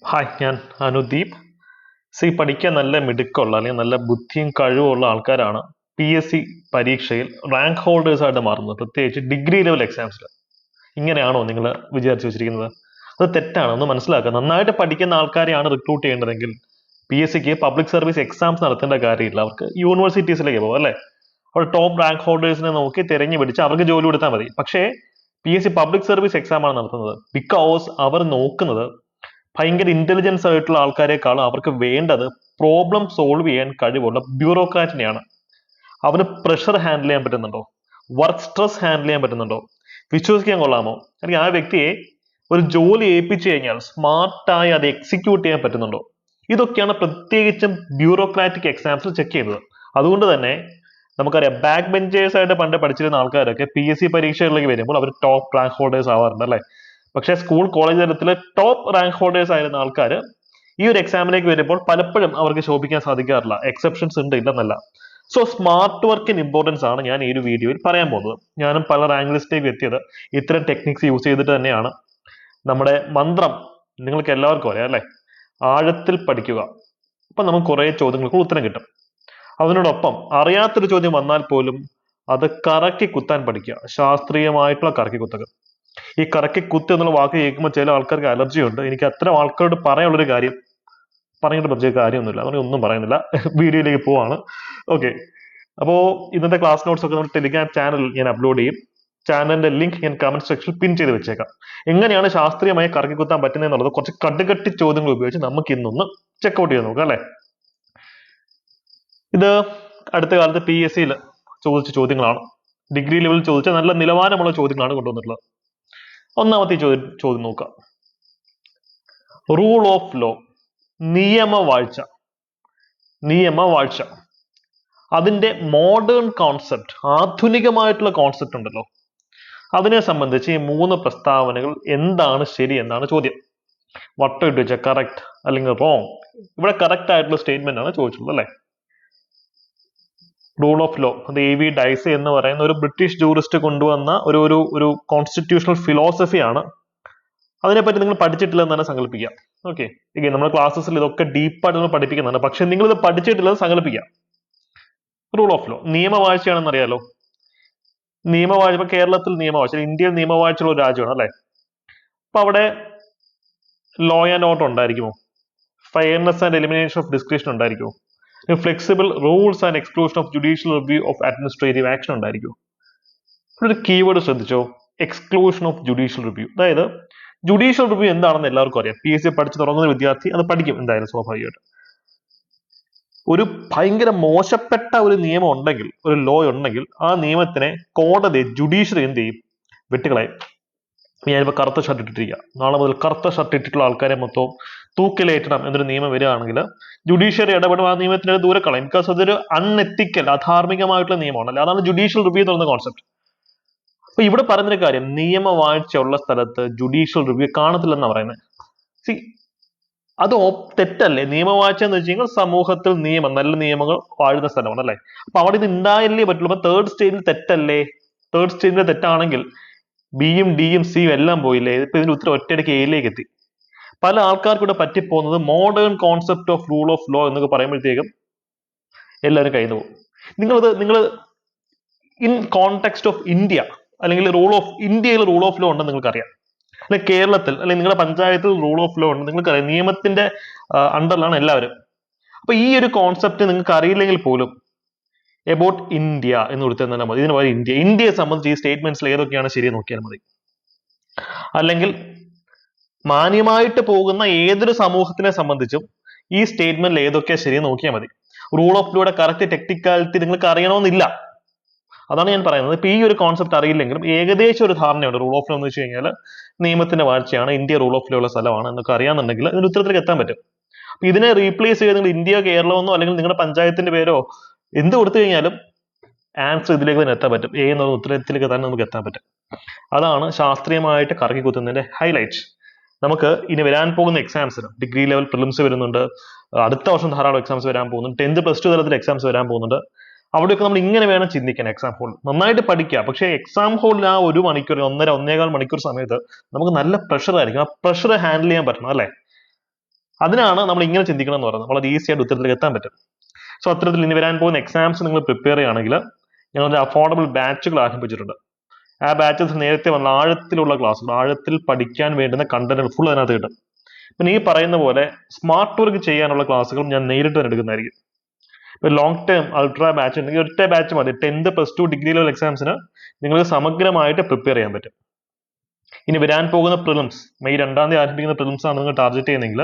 Hi, ഞാൻ അനുദീപ്. പഠിക്കാൻ നല്ല മിടുക്കമുള്ള അല്ലെങ്കിൽ നല്ല ബുദ്ധിയും കഴിവുമുള്ള ആൾക്കാരാണ് PSC പരീക്ഷയിൽ റാങ്ക് ഹോൾഡേഴ്സ് ആയിട്ട് മാറുന്നത്, പ്രത്യേകിച്ച് ഡിഗ്രി ലെവൽ എക്സാംസിൽ. ഇങ്ങനെയാണോ നിങ്ങൾ വിചാരിച്ചു വെച്ചിരിക്കുന്നത്? അത് തെറ്റാണ്, ഒന്ന് മനസ്സിലാക്കുക. നന്നായിട്ട് പഠിക്കുന്ന ആൾക്കാരെയാണ് റിക്രൂട്ട് ചെയ്യേണ്ടതെങ്കിൽ PSCക്ക് പബ്ലിക് സർവീസ് എക്സാംസ് നടത്തേണ്ട കാര്യമില്ല. അവർക്ക് യൂണിവേഴ്സിറ്റീസിലേക്ക് പോകും, അല്ലേ? അവിടെ ടോപ്പ് റാങ്ക് ഹോൾഡേഴ്സിനെ നോക്കി തിരഞ്ഞു പിടിച്ച് അവർക്ക് ജോലി കൊടുത്താൽ മതി. പക്ഷേ PSC പബ്ലിക് സർവീസ് എക്സാം ആണ് നടത്തുന്നത്. ബിക്കോസ് അവർ നോക്കുന്നത് ഭയങ്കര ഇന്റലിജൻസ് ആയിട്ടുള്ള ആൾക്കാരെക്കാളും അവർക്ക് വേണ്ടത് പ്രോബ്ലം സോൾവ് ചെയ്യാൻ കഴിവുള്ള ബ്യൂറോക്രാറ്റിനെയാണ്. അവന് പ്രഷർ ഹാൻഡിൽ ചെയ്യാൻ പറ്റുന്നുണ്ടോ? വർക്ക് സ്ട്രെസ് ഹാൻഡിൽ ചെയ്യാൻ പറ്റുന്നുണ്ടോ? വിശ്വസിക്കാൻ കൊള്ളാമോ? അല്ലെങ്കിൽ ആ വ്യക്തിയെ ഒരു ജോലി ഏൽപ്പിച്ചു കഴിഞ്ഞാൽ സ്മാർട്ടായി അത് എക്സിക്യൂട്ട് ചെയ്യാൻ പറ്റുന്നുണ്ടോ? ഇതൊക്കെയാണ് പ്രത്യേകിച്ചും ബ്യൂറോക്രാറ്റിക് എക്സാംസിൽ ചെക്ക് ചെയ്യുന്നത്. അതുകൊണ്ട് തന്നെ നമുക്കറിയാം, ബാക്ക് ബെഞ്ചേഴ്സ് ആയിട്ട് പണ്ട് പഠിച്ചിരുന്ന ആൾക്കാരൊക്കെ PSC പരീക്ഷകളിലേക്ക് വരുമ്പോൾ അവർ ടോപ്പ് റാങ്ക് ഹോൾഡേഴ്സ് ആവാറുണ്ട്, അല്ലെ? പക്ഷേ സ്കൂൾ കോളേജ് തലത്തിൽ ടോപ്പ് റാങ്ക് ഹോൾഡേഴ്സ് ആയിരുന്ന ആൾക്കാർ ഈ ഒരു എക്സാമിലേക്ക് വരുമ്പോൾ പലപ്പോഴും അവർക്ക് ശോഭിക്കാൻ സാധിക്കാറില്ല. എക്സെപ്ഷൻസ് ഉണ്ട്, ഇല്ലെന്നല്ല. സോ സ്മാർട്ട് വർക്കിന് ഇമ്പോർട്ടൻസ് ആണ് ഞാൻ ഈ ഒരു വീഡിയോയിൽ പറയാൻ പോകുന്നത്. ഞാനും പല റാങ്ക് ലിസ്റ്റിലേക്ക് എത്തിയത് ഇത്തരം ടെക്നിക്സ് യൂസ് ചെയ്തിട്ട് തന്നെയാണ്. നമ്മുടെ മന്ത്രം നിങ്ങൾക്ക് എല്ലാവർക്കും അറിയാം, അല്ലെ? ആഴത്തിൽ പഠിക്കുക. അപ്പൊ നമുക്ക് കുറെ ചോദ്യങ്ങൾക്ക് ഉത്തരം കിട്ടും. അതിനോടൊപ്പം അറിയാത്തൊരു ചോദ്യം വന്നാൽ പോലും അത് കറക്കി കുത്താൻ പഠിക്കുക. ശാസ്ത്രീയമായിട്ടുള്ള കറക്കി കുത്തുക. ഈ കറക്കി കുത്ത് എന്നുള്ള വാക്ക് കേൾക്കുമ്പോൾ ചില ആൾക്കാർക്ക് അലർജി ഉണ്ട്. എനിക്ക് അത്തരം ആൾക്കാരോട് പറയാനുള്ളൊരു കാര്യം, പറഞ്ഞിട്ട് പ്രത്യേക കാര്യമൊന്നുമില്ല, അങ്ങനെ ഒന്നും പറയുന്നില്ല. വീഡിയോയിലേക്ക് പോവാണ്. ഓക്കെ, അപ്പോൾ ഇന്നത്തെ ക്ലാസ് നോട്ട്സ് ഒക്കെ നമ്മുടെ ടെലിഗ്രാം ചാനലിൽ ഞാൻ അപ്ലോഡ് ചെയ്യും. ചാനലിന്റെ ലിങ്ക് ഞാൻ കമന്റ് സെക്ഷനിൽ പിൻ ചെയ്ത് വെച്ചേക്കാം. എങ്ങനെയാണ് ശാസ്ത്രീയമായി കറക്കി കുത്താൻ പറ്റുന്നത് എന്നുള്ളത് കുറച്ച് കടുകട്ടി ചോദ്യങ്ങൾ ഉപയോഗിച്ച് നമുക്ക് ഇന്നൊന്ന് ചെക്കൗട്ട് ചെയ്ത് നോക്കാം, അല്ലെ? ഇത് അടുത്ത കാലത്ത് PSCയിൽ ചോദിച്ച ചോദ്യങ്ങളാണ്. ഡിഗ്രി ലെവലിൽ ചോദിച്ച നല്ല നിലവാരമുള്ള ചോദ്യങ്ങളാണ് കൊണ്ടുവന്നിട്ടുള്ളത്. ഒന്നാമത്തെ ചോദ്യം നോക്കാം. റൂൾ ഓഫ് ലോ, നിയമവാഴ്ച. നിയമവാഴ്ച അതിന്റെ മോഡേൺ കോൺസെപ്റ്റ്, ആധുനികമായിട്ടുള്ള കോൺസെപ്റ്റ് ഉണ്ടല്ലോ, അതിനെ സംബന്ധിച്ച് ഈ 3 പ്രസ്താവനകൾ എന്താണ് ശരി എന്നാണ് ചോദ്യം. വട്ടം ഇട്ട് വെച്ചാൽ കറക്റ്റ് അല്ലെങ്കിൽ റോങ്. ഇവിടെ കറക്റ്റ് ആയിട്ടുള്ള സ്റ്റേറ്റ്മെന്റ് ആണ് ചോദിച്ചിട്ടുള്ളത്, അല്ലെ? റൂൾ ഓഫ് ലോ, അത് AV ഡൈസി എന്ന് പറയുന്ന ഒരു ബ്രിട്ടീഷ് ജൂറിസ്റ്റ് കൊണ്ടുവന്ന ഒരു കോൺസ്റ്റിറ്റ്യൂഷണൽ ഫിലോസഫിയാണ്. അതിനെപ്പറ്റി നിങ്ങൾ പഠിച്ചിട്ടില്ലെന്ന് തന്നെ സങ്കല്പിക്കാം. ഓക്കെ, നമ്മുടെ ക്ലാസ്സസിൽ ഇതൊക്കെ ഡീപ്പായിട്ട് നമ്മൾ പഠിപ്പിക്കുന്നതാണ്. പക്ഷെ നിങ്ങൾ ഇത് പഠിച്ചിട്ടില്ലെന്ന് സങ്കല്പിക്കാം. റൂൾ ഓഫ് ലോ നിയമവാഴ്ചയാണെന്ന് അറിയാലോ. നിയമവാഴ്ച, ഇപ്പൊ കേരളത്തിൽ നിയമവാഴ്ച, ഇന്ത്യയിൽ നിയമവാഴ്ചയുള്ള ഒരു രാജ്യമാണ്, അല്ലെ? അപ്പൊ അവിടെ ലോ ആൻഡ് ഓർഡർ ഉണ്ടായിരിക്കുമോ? Fairness and elimination of description ഉണ്ടായിരിക്കുമോ? Flexible rules and exclusion of judicial review of administrative action ഉണ്ടായിരിക്കുമോ? ഒരു കീവേഡ് ശ്രദ്ധിച്ചോ, എക്സ്ക്ലൂഷൻ ഓഫ് ജുഡീഷ്യൽ റിവ്യൂ. അതായത് ജുഡീഷ്യൽ റിവ്യൂ എന്താണെന്ന് എല്ലാവർക്കും അറിയാം. PSC പഠിച്ചു തുടങ്ങുന്ന വിദ്യാർത്ഥി അത് പഠിക്കും എന്തായാലും, സ്വാഭാവികമായിട്ട്. ഒരു ഭയങ്കര മോശപ്പെട്ട ഒരു നിയമം ഉണ്ടെങ്കിൽ, ഒരു ലോ ഉണ്ടെങ്കിൽ, ആ നിയമത്തിനെ കോടതി, ജുഡീഷ്യറി എന്ത് ചെയ്യും? വെട്ടുകളയും. ഞാനിപ്പോൾ കറുത്ത ഷർട്ട് ഇട്ടിട്ടിരിക്കുക, നാളെ മുതൽ കറുത്ത ഷർട്ട് ഇട്ടിട്ടുള്ള ആൾക്കാരെ മൊത്തം തൂക്കിലേറ്റണം എന്നൊരു നിയമം വരികയാണെങ്കിൽ ജുഡീഷ്യറി ഇടപെടും, ആ നിയമത്തിന് ദൂരെ കളയും. ബിക്കോസ് അതൊരു അൺഎത്തിക്കൽ, അധാർമികമായിട്ടുള്ള നിയമമാണ്. അല്ലെ? അതാണ് ജുഡീഷ്യൽ റിവ്യൂ എന്ന് പറയുന്ന കോൺസെപ്റ്റ്. അപ്പൊ ഇവിടെ പറയുന്നൊരു കാര്യം, നിയമവാഴ്ച ഉള്ള സ്ഥലത്ത് ജുഡീഷ്യൽ റിവ്യൂ കാണത്തില്ലെന്നാണ് പറയുന്നത്. അത് തെറ്റല്ലേ? നിയമവാഴ്ച എന്ന് വെച്ച് കഴിഞ്ഞാൽ സമൂഹത്തിൽ നല്ല നിയമങ്ങൾ വാഴുന്ന സ്ഥലമാണ്, അല്ലെ? അപ്പൊ അവിടെ ഇത് ഉണ്ടായാലേ പറ്റുള്ളൂ. അപ്പൊ തേർഡ് സ്റ്റേജിൽ തെറ്റല്ലേ? തേർഡ് സ്റ്റേജിൽ തെറ്റാണെങ്കിൽ Bയും Dയും Cയും എല്ലാം പോയില്ലേ? ഇപ്പൊ ഇതിന്റെ ഉത്തരം ഒറ്റയടിക്ക് Aയിലേക്ക് എത്തി. പല ആൾക്കാർക്കും ഇവിടെ പറ്റിപ്പോകുന്നത് modern concept of rule of law എന്നൊക്കെ പറയുമ്പോഴത്തേക്കും എല്ലാവരും കയ്യിൽ പോകും. നിങ്ങൾ ഇൻ കോണ്ടെക്സ്റ്റ് ഓഫ് ഇന്ത്യ, അല്ലെങ്കിൽ ഇന്ത്യയിൽ റൂൾ ഓഫ് ലോ ഉണ്ടെന്ന് നിങ്ങൾക്കറിയാം, അല്ലെ? കേരളത്തിൽ, അല്ലെങ്കിൽ നിങ്ങളുടെ പഞ്ചായത്തിൽ റൂൾ ഓഫ് ലോ ഉണ്ട്, നിങ്ങൾക്കറിയാം. നിയമത്തിന്റെ അണ്ടറിലാണ് എല്ലാവരും. അപ്പൊ ഈ ഒരു കോൺസെപ്റ്റ് നിങ്ങൾക്ക് അറിയില്ലെങ്കിൽ പോലും എബൌട്ട് ഇന്ത്യ എന്ന് കൊടുത്താൽ മതി. ഇതിന് പകരം ഇന്ത്യയെ സംബന്ധിച്ച് ഈ സ്റ്റേറ്റ്മെന്റ്സിൽ ഏതൊക്കെയാണ് ശരിയെന്ന് നോക്കിയാൽ മതി. അല്ലെങ്കിൽ മാന്യമായിട്ട് പോകുന്ന ഏതൊരു സമൂഹത്തിനെ സംബന്ധിച്ചും ഈ സ്റ്റേറ്റ്മെന്റിൽ ഏതൊക്കെയാണ് ശരിയെന്ന് നോക്കിയാൽ മതി. റൂൾ ഓഫ് ലോയുടെ കറക്റ്റ് ടെക്നിക്കാലിറ്റി നിങ്ങൾക്ക് അറിയണമെന്നില്ല. അതാണ് ഞാൻ പറയുന്നത്. ഇപ്പൊ ഈ ഒരു കോൺസെപ്റ്റ് അറിയില്ലെങ്കിലും ഏകദേശം ഒരു ധാരണയുണ്ട്. റൂൾ ഓഫ് ലോ എന്ന് വെച്ച് കഴിഞ്ഞാൽ നിയമത്തിന്റെ വാഴ്ചയാണ്, ഇന്ത്യ റൂൾ ഓഫ് ലോ ഉള്ള സ്ഥലമാണ് എന്നൊക്കെ അറിയാന്നുണ്ടെങ്കിൽ ഇതിന് ഉത്തരത്തിലേക്ക് എത്താൻ പറ്റും. അപ്പൊ ഇതിനെ റീപ്ലേസ് ചെയ്ത് നിങ്ങൾ ഇന്ത്യ, കേരളമെന്നോ അല്ലെങ്കിൽ നിങ്ങളുടെ പഞ്ചായത്തിന്റെ പേരോ എന്ത് കൊടുത്തു കഴിഞ്ഞാലും ആൻസർ ഇതിലേക്ക് തന്നെ എത്താൻ പറ്റും. എന്നുള്ള ഉത്തരത്തിലേക്ക് തന്നെ നമുക്ക് എത്താൻ പറ്റും. അതാണ് ശാസ്ത്രീയമായിട്ട് കറക്കി കുത്തുന്നതിന്റെ ഹൈലൈറ്റ്. നമുക്ക് ഇനി വരാൻ പോകുന്ന എക്സാംസിന് ഡിഗ്രി ലെവൽ പ്രിലിംസ് വരുന്നുണ്ട്, അടുത്ത വർഷം ധാരാളം എക്സാംസ് വരാൻ പോകുന്നുണ്ട്, 10th +2 തലത്തിൽ എക്സാംസ് വരാൻ പോകുന്നുണ്ട്. അവിടെയൊക്കെ നമ്മൾ ഇങ്ങനെ വേണം ചിന്തിക്കാൻ. എക്സാം ഹോളിൽ നന്നായിട്ട് പഠിക്കുക. പക്ഷേ എക്സാം ഹോളിൽ ആ 1 മണിക്കൂർ, 1.5 1.25 മണിക്കൂർ സമയത്ത് നമുക്ക് നല്ല പ്രഷർ ആയിരിക്കും. ആ പ്രഷർ ഹാൻഡിൽ ചെയ്യാൻ പറ്റണം, അല്ലെ? അതിനാണ് നമ്മൾ ഇങ്ങനെ ചിന്തിക്കണം എന്ന് പറയുന്നത്. വളരെ ഈസി ആയിട്ട് ഉത്തരത്തിലേക്ക് എത്താൻ പറ്റും. സോ അത്തരത്തിൽ ഇനി വരാൻ പോകുന്ന എക്സാംസ് നിങ്ങൾ പ്രിപ്പയർ ചെയ്യുകയാണെങ്കിൽ ഞങ്ങളുടെ അഫോർഡബിൾ ബാച്ചുകൾ ആരംഭിച്ചിട്ടുണ്ട്. ആ ബാച്ചസ് നേരത്തെ വന്ന ആഴത്തിലുള്ള ക്ലാസ്സുകൾ, ആഴത്തിൽ പഠിക്കാൻ വേണ്ടുന്ന കണ്ടന്റ് ഫുൾ അതിനകത്ത് കിട്ടും. പിന്നെ ഈ പറയുന്ന പോലെ സ്മാർട്ട് വർക്ക് ചെയ്യാനുള്ള ക്ലാസ്സുകളും ഞാൻ നേരിട്ട് തന്നെ എടുക്കുന്നതായിരിക്കും. ഇപ്പൊ ലോങ് ടേം അൾട്രാ ബാച്ച് ഉണ്ടെങ്കിൽ ഒറ്റ ബാച്ച് മതി. 10th +2 ഡിഗ്രി ലെവൽ എക്സാംസിന് നിങ്ങൾക്ക് സമഗ്രമായിട്ട് പ്രിപ്പയർ ചെയ്യാൻ പറ്റും. ഇനി വരാൻ പോകുന്ന പ്രിലിംസ്, മെയ് 2-ാം തീയതി ആരംഭിക്കുന്ന പ്രിലിംസ് ആണ് നിങ്ങൾ ടാർഗറ്റ് ചെയ്യുന്നതെങ്കിൽ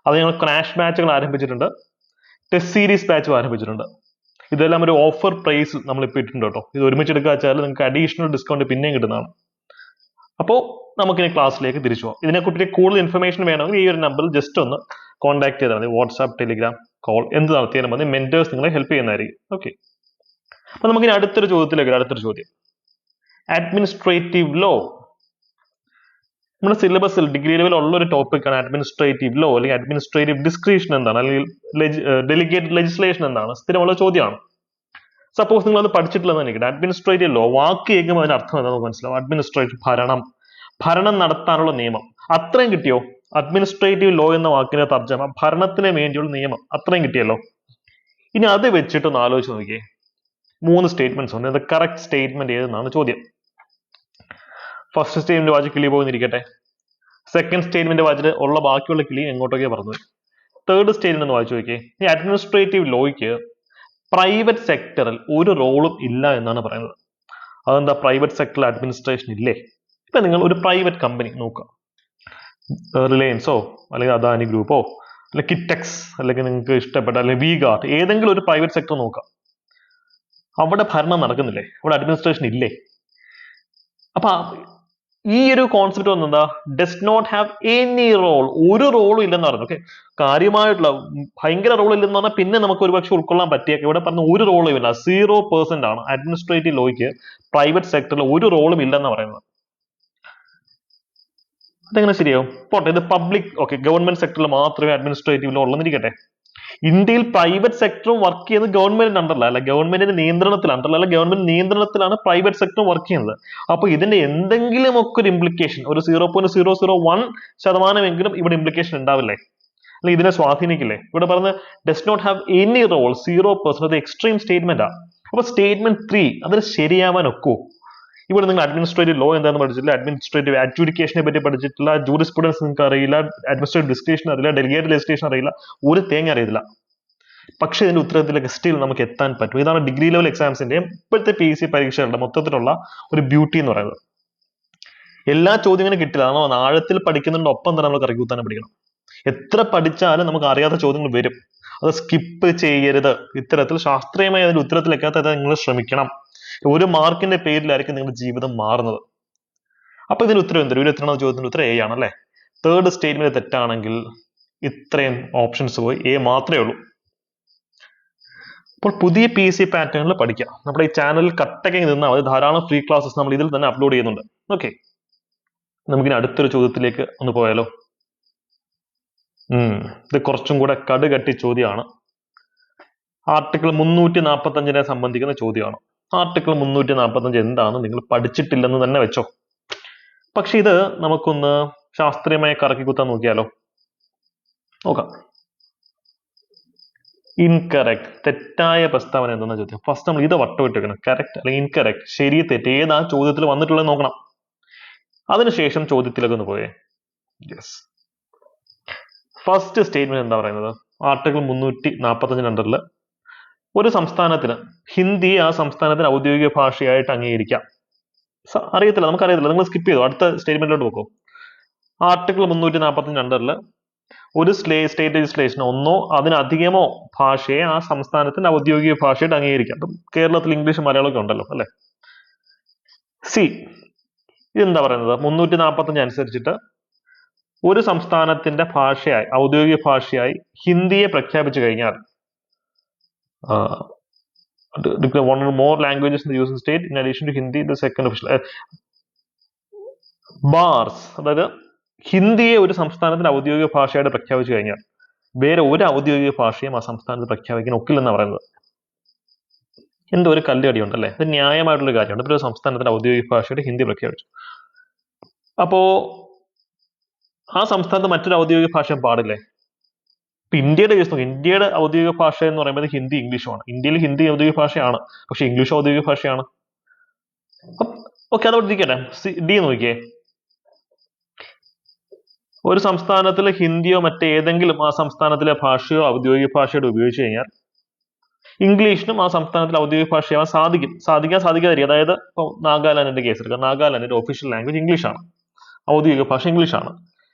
അത് ഞങ്ങൾ ക്രാഷ് ബാച്ചുകൾ ആരംഭിച്ചിട്ടുണ്ട്, ടെസ്റ്റ് സീരീസ് ബാച്ചും ആരംഭിച്ചിട്ടുണ്ട്. ഇതെല്ലാം ഒരു ഓഫർ പ്രൈസ് നമ്മൾ ഇപ്പോൾ ഇട്ടിട്ടുണ്ട് കേട്ടോ. ഇത് ഒരുമിച്ച് എടുക്കുക വെച്ചാൽ നിങ്ങൾക്ക് അഡീഷണൽ ഡിസ്കൗണ്ട് പിന്നെയും കിട്ടുന്നതാണ്. അപ്പോൾ നമുക്കിനി ക്ലാസ്സിലേക്ക് തിരിച്ചു പോകാം. ഇതിനെക്കുറിച്ച് കൂടുതൽ ഇൻഫർമേഷൻ വേണമെങ്കിൽ ഈ ഒരു നമ്പറിൽ ജസ്റ്റ് ഒന്ന് കോൺടാക്ട് ചെയ്താൽ മതി. വാട്സാപ്പ്, ടെലിഗ്രാം, കോൾ എന്ത് നടത്തിയാലും മതി. മെന്റേഴ്സ് നിങ്ങളെ ഹെൽപ്പ് ചെയ്യുന്നതായിരിക്കും. ഓക്കെ, അപ്പൊ നമുക്കിനി അടുത്തൊരു ചോദ്യം. അഡ്മിനിസ്ട്രേറ്റീവ് ലോ നമ്മുടെ സിലബസിൽ ഡിഗ്രി ലെവൽ ഉള്ള ഒരു ടോപ്പിക്കാണ് അഡ്മിനിസ്ട്രേറ്റീവ് ലോ, അല്ലെങ്കിൽ അഡ്മിനിസ്ട്രേറ്റീവ് ഡിസ്ക്രിപ്ഷൻ എന്താണ്, അല്ലെങ്കിൽ ഡെലിഗേറ്റഡ് ലെജിസ്ലേഷൻ എന്താണ്, സ്ഥിരമുള്ള ചോദ്യമാണ്. സപ്പോസ് നിങ്ങൾ അത് പഠിച്ചിട്ടില്ലെന്ന് എനിക്കട്ടെ, അഡ്മിനിസ്ട്രേറ്റീവ് ലോ വാക്ക് കേൾക്കുമ്പോൾ അതിന്റെ അർത്ഥം എന്താണെന്ന് മനസ്സിലാവും. അഡ്മിനിസ്ട്രേറ്റീവ് ഭരണം നടത്താനുള്ള നിയമം, അത്രയും കിട്ടിയോ? അഡ്മിനിസ്ട്രേറ്റീവ് ലോ എന്ന വാക്കിന്റെ തർജ്ജമ ഭരണത്തിന് വേണ്ടിയുള്ള നിയമം, അത്രയും കിട്ടിയല്ലോ. ഇനി അത് വെച്ചിട്ടൊന്ന് ആലോചിച്ച് നോക്കിയേ. 3 സ്റ്റേറ്റ്മെന്റ്സ് ഉണ്ട്. ഇത് കറക്റ്റ് സ്റ്റേറ്റ്മെന്റ് ഏതെന്നാണ് ചോദ്യം. ഫസ്റ്റ് സ്റ്റേറ്റ്മെന്റ് വായിച്ച് കിളി പോയിന്നിരിക്കട്ടെ. സെക്കൻഡ് സ്റ്റേറ്റ്മെന്റ് വായിച്ചിട്ട് ഉള്ള ബാക്കിയുള്ള കിളി എങ്ങോട്ടൊക്കെ പറഞ്ഞു. തേർഡ് സ്റ്റേറ്റ്മെന്റ് ഒന്ന് വായിച്ചു നോക്കിയേ. ഈ അഡ്മിനിസ്ട്രേറ്റീവ് ലോയ്ക്ക് പ്രൈവറ്റ് സെക്ടറിൽ ഒരു റോളും ഇല്ല എന്നാണ് പറയുന്നത്. അതെന്താ, പ്രൈവറ്റ് സെക്ടറിൽ അഡ്മിനിസ്ട്രേഷൻ ഇല്ലേ? ഇപ്പൊ നിങ്ങൾ ഒരു പ്രൈവറ്റ് കമ്പനി നോക്കുക, റിലയൻസോ അല്ലെങ്കിൽ അദാനി ഗ്രൂപ്പോ അല്ലെങ്കിൽ കിറ്റക്സ് അല്ലെങ്കിൽ നിങ്ങൾക്ക് ഇഷ്ടപ്പെട്ട അല്ലെങ്കിൽ വി-ഗാർഡ്, ഏതെങ്കിലും ഒരു പ്രൈവറ്റ് സെക്ടർ നോക്കാം. അവിടെ ഭരണം നടക്കുന്നില്ലേ? അവിടെ അഡ്മിനിസ്ട്രേഷൻ ഇല്ലേ? അപ്പൊ ഈ ഒരു കോൺസെപ്റ്റ് വന്നെന്താ, does not have any role, ഒരു റോളും ഇല്ലെന്ന് പറഞ്ഞു. ഓക്കെ, കാര്യമായിട്ടുള്ള ഭയങ്കര റോൾ ഇല്ലെന്ന് പറഞ്ഞാൽ പിന്നെ നമുക്ക് ഒരുപക്ഷെ ഉൾക്കൊള്ളാൻ പറ്റിയേക്കാം. ഇവിടെ പറഞ്ഞ ഒരു റോളും ഇല്ല, 0% ആണ് അഡ്മിനിസ്ട്രേറ്റീവ് ലോയ്ക്ക് പ്രൈവറ്റ് സെക്ടറിൽ ഒരു റോളും ഇല്ലെന്ന് പറയുന്നത്. അതെങ്ങനെ ശരിയാവും? പോട്ടെ, ഇത് പബ്ലിക്, ഓക്കെ, ഗവൺമെന്റ് സെക്ടറിൽ മാത്രമേ അഡ്മിനിസ്ട്രേറ്റീവ് ലോ ഉള്ളെന്നിരിക്കട്ടെ. ഇന്ത്യയിൽ പ്രൈവറ്റ് സെക്ടറും വർക്ക് ചെയ്യുന്നത് ഗവൺമെന്റിന്റെ അണ്ടറിലല്ല, അല്ല ഗവൺമെന്റിന്റെ നിയന്ത്രണത്തിലാണ്, അല്ല ഗവൺമെന്റ് നിയന്ത്രണത്തിലാണ് പ്രൈവറ്റ് സെക്ടറും വർക്ക് ചെയ്യുന്നത്. അപ്പൊ ഇതിന്റെ എന്തെങ്കിലും ഒക്കെ ഒരു ഇംപ്ലിക്കേഷൻ, ഒരു 0.001% ഇവിടെ ഇംപ്ലിക്കേഷൻ ഉണ്ടാവില്ലേ? അല്ലെ ഇതിനെ സ്വാധീനിക്കില്ലേ? ഇവിടെ പറഞ്ഞ does not have any role, 0%, അത് എക്സ്ട്രീം സ്റ്റേറ്റ്മെന്റ് ആ. അപ്പൊ സ്റ്റേറ്റ്മെന്റ് 3 അതിന് ശരിയാവാൻ ഒക്കുമോ? ഇവിടെ നിങ്ങൾ അഡ്മിനിസ്ട്രേറ്റീവ് ലോ എന്താണെന്ന് പഠിച്ചിട്ടില്ല, അഡ്മിനിസ്ട്രേറ്റീവ് അഡ്ജുഡിക്കേഷനെ പറ്റി പഠിച്ചിട്ടില്ല, ജൂറിസ്പ്രുഡൻസ് നിങ്ങൾക്ക് അറിയില്ല, അഡ്മിനിസ്ട്രേറ്റീവ് ഡിസ്ക്രിപ്ഷൻ അറിയില്ല, ഡെലിഗേറ്റഡ് ലെജിസ്ലേഷൻ അറിയില്ല, ഒരു തേങ്ങ അറിയില്ല. പക്ഷെ ഇതിന്റെ ഉത്തരത്തിലേക്ക് സ്റ്റിൽ നമുക്ക് എത്താൻ പറ്റും. ഇതാണ് ഡിഗ്രി ലെവൽ എക്സാംസിന്റെ ഇപ്പോഴത്തെ PSC പരീക്ഷകളുടെ മൊത്തത്തിലുള്ള ഒരു ബ്യൂട്ടി എന്ന് പറയുന്നത്. എല്ലാ ചോദ്യങ്ങളും കിട്ടില്ല, നമ്മൾ ആഴത്തിൽ പഠിക്കുന്നതിന്റെ ഒപ്പം തന്നെ നമ്മൾ കറക്കിക്കുത്താനും പഠിക്കണം. എത്ര പഠിച്ചാലും നമുക്ക് അറിയാത്ത ചോദ്യങ്ങൾ വരും, അത് സ്കിപ്പ് ചെയ്യരുത്. ഇത്തരത്തിൽ ശാസ്ത്രീയമായി അതിന്റെ ഉത്തരത്തിലെത്താത്ത നിങ്ങൾ ശ്രമിക്കണം. ഒരു മാർക്കിന്റെ പേരിലായിരിക്കും നിങ്ങളുടെ ജീവിതം മാറുന്നത്. അപ്പൊ ഇതിന് ഉത്തരം എന്തൊരു 23ാമത്തെ ചോദ്യത്തിന്റെ ഉത്തരം A ആണല്ലേ. തേർഡ് സ്റ്റേറ്റ്മെന്റ് തെറ്റാണെങ്കിൽ ഇത്രയും ഓപ്ഷൻസ് പോയി, A മാത്രമേ ഉള്ളൂ. അപ്പോൾ പുതിയ PSC പാറ്റേണിൽ പഠിക്കാം. നമ്മുടെ ഈ ചാനലിൽ കട്ടൊക്കെ നിന്നാൽ മതി, ധാരാളം ഫ്രീ ക്ലാസ്സസ് നമ്മൾ ഇതിൽ തന്നെ അപ്ലോഡ് ചെയ്യുന്നുണ്ട്. ഓക്കെ, നമുക്കിനി അടുത്തൊരു ചോദ്യത്തിലേക്ക് ഒന്ന് പോയാലോ. ഇത് കുറച്ചും കൂടെ കടുകട്ടി ചോദ്യമാണ്. ആർട്ടിക്കിൾ 345 സംബന്ധിക്കുന്ന ചോദ്യമാണ്. ആർട്ടിക്കിൾ 345 എന്താണെന്ന് നിങ്ങൾ പഠിച്ചിട്ടില്ലെന്ന് തന്നെ വെച്ചോ. പക്ഷെ ഇത് നമുക്കൊന്ന് ശാസ്ത്രീയമായി കറക്കി കുത്താൻ നോക്കിയാലോ. നോക്കാം. ഇൻകറക്റ്റ്, തെറ്റായ പ്രസ്താവന എന്താണെന്ന ചോദ്യം. ഫസ്റ്റ് നമ്മൾ ഇത് വട്ടമിട്ട് വെക്കണം. കറക്റ്റ് അല്ലെങ്കിൽ ഇൻകറക്റ്റ്, ശരി തെറ്റ് ഏതാ ചോദ്യത്തിൽ വന്നിട്ടുള്ളത് നോക്കണം. അതിനുശേഷം ചോദ്യത്തിലേക്ക് ഒന്ന് പോയേ. യെസ്, ഫസ്റ്റ് സ്റ്റേറ്റ്മെന്റ് എന്താ പറയുന്നത്? ആർട്ടിക്കിൾ 345 അണ്ടറിൽ ഒരു സംസ്ഥാനത്തിന് ഹിന്ദി ആ സംസ്ഥാനത്തിന് ഔദ്യോഗിക ഭാഷയായിട്ട് അംഗീകരിക്കാം. അറിയത്തില്ല, നമുക്കറിയത്തില്ല, നിങ്ങൾ സ്കിപ്പ് ചെയ്തു, അടുത്ത സ്റ്റേറ്റ്മെന്റിലോട്ട് നോക്കൂ. ആർട്ടിക്കിൾ 345 അണ്ടറിൽ ഒരു സ്റ്റേറ്റ് ലെജിസ്ലേഷൻ ഒന്നോ അതിനധികമോ ഭാഷയെ ആ സംസ്ഥാനത്തിന്റെ ഔദ്യോഗിക ഭാഷയായിട്ട് അംഗീകരിക്കാം. അപ്പം കേരളത്തിൽ ഇംഗ്ലീഷ് മലയാളമൊക്കെ ഉണ്ടല്ലോ അല്ലെ. സി, ഇതെന്താ പറയുന്നത്? 345 അനുസരിച്ചിട്ട് ഒരു സംസ്ഥാനത്തിന്റെ ഭാഷയായി, ഔദ്യോഗിക ഭാഷയായി ഹിന്ദിയെ പ്രഖ്യാപിച്ചു കഴിഞ്ഞാൽ one or more languages in the using state in addition to Hindi the second official bars, അതായത് ഹിന്ദിയെ ഒരു സംസ്ഥാനത്തിന്റെ ഔദ്യോഗിക ഭാഷയായിട്ട് പ്രഖ്യാപിച്ചു കഴിഞ്ഞാൽ വേറെ ഒരു ഔദ്യോഗിക ഭാഷയും ആ സംസ്ഥാനത്ത് പ്രഖ്യാപിക്കാൻ ഒക്കില്ലെന്നാണ് പറയുന്നത്. എന്തോ ഒരു കല്ലുകടി ഉണ്ടല്ലേ. ഇത് ന്യായമായിട്ടുള്ള കാര്യമുണ്ട്. ഇപ്പോൾ ഒരു സംസ്ഥാനത്തിന്റെ ഔദ്യോഗിക ഭാഷയായിട്ട് ഹിന്ദി പ്രഖ്യാപിച്ചു, അപ്പോ ആ സംസ്ഥാനത്ത് മറ്റൊരു ഔദ്യോഗിക ഭാഷ പാടില്ലേ? ഇപ്പൊ ഇന്ത്യയുടെ കേസ് നോക്കി, ഇന്ത്യയുടെ ഔദ്യോഗിക ഭാഷ എന്ന് പറയുന്നത് ഹിന്ദി ഇംഗ്ലീഷുമാണ്. ഇന്ത്യയിൽ ഹിന്ദി ഔദ്യോഗിക ഭാഷയാണ്, പക്ഷെ ഇംഗ്ലീഷ് ഔദ്യോഗിക ഭാഷയാണ്. ഓക്കെ, അതോടെ ഇരിക്കട്ടെ. ഡി നോക്കിയേ, ഒരു സംസ്ഥാനത്തിൽ ഹിന്ദിയോ മറ്റേതെങ്കിലും ആ സംസ്ഥാനത്തിലെ ഭാഷയോ ഔദ്യോഗിക ഭാഷയോ ഉപയോഗിച്ച് കഴിഞ്ഞാൽ ഇംഗ്ലീഷിനും ആ സംസ്ഥാനത്തിലെ ഔദ്യോഗിക ഭാഷയാവാൻ സാധിക്കാതിരിക്കും. അതായത് ഇപ്പോൾ നാഗാലാൻഡിന്റെ കേസ് എടുക്കുക, നാഗാലാൻഡിന്റെ ഒഫീഷ്യൽ ലാംഗ്വേജ് ഇംഗ്ലീഷാണ്, ഔദ്യോഗിക ഭാഷ ഇംഗ്ലീഷാണ്.